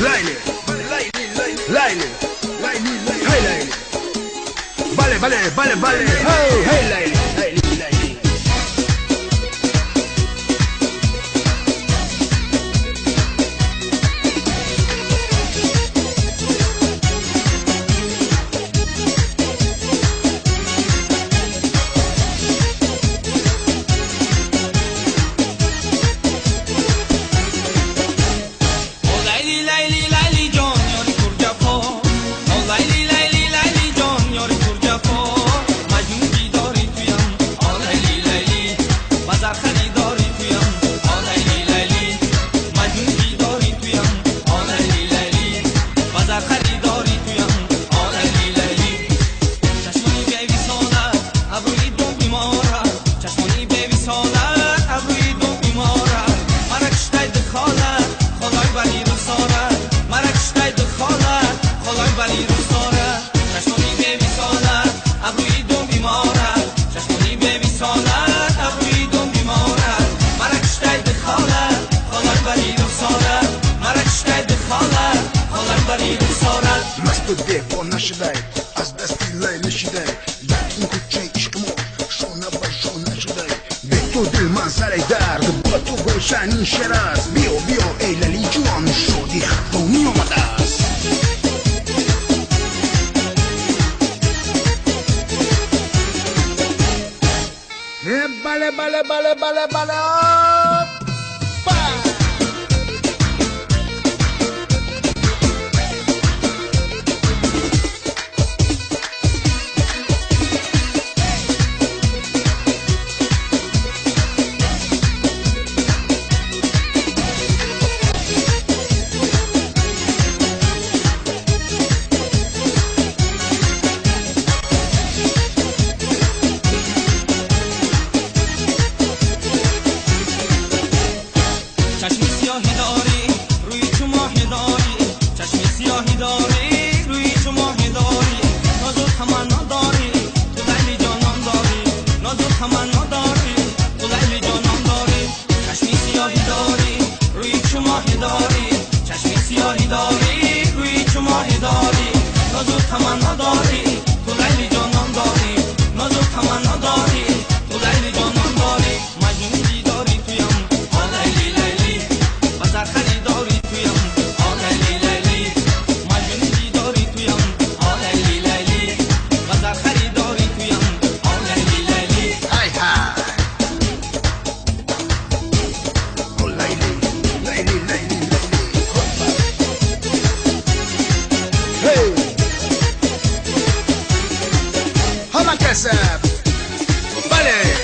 Laili, Laili, hey Laili. Vale, vale, vale, vale. Hey, hey Laili, Laili, Laili. مست دفاع نشده از دستی لیلی شده در این کوچه عشق ما شونه به شونه شده به تو دل من سر درد با تو گلشنی شعر است بیا بیا ای لیلی جوان شادی خطانی آمده است بله بله بله بله بله Vale.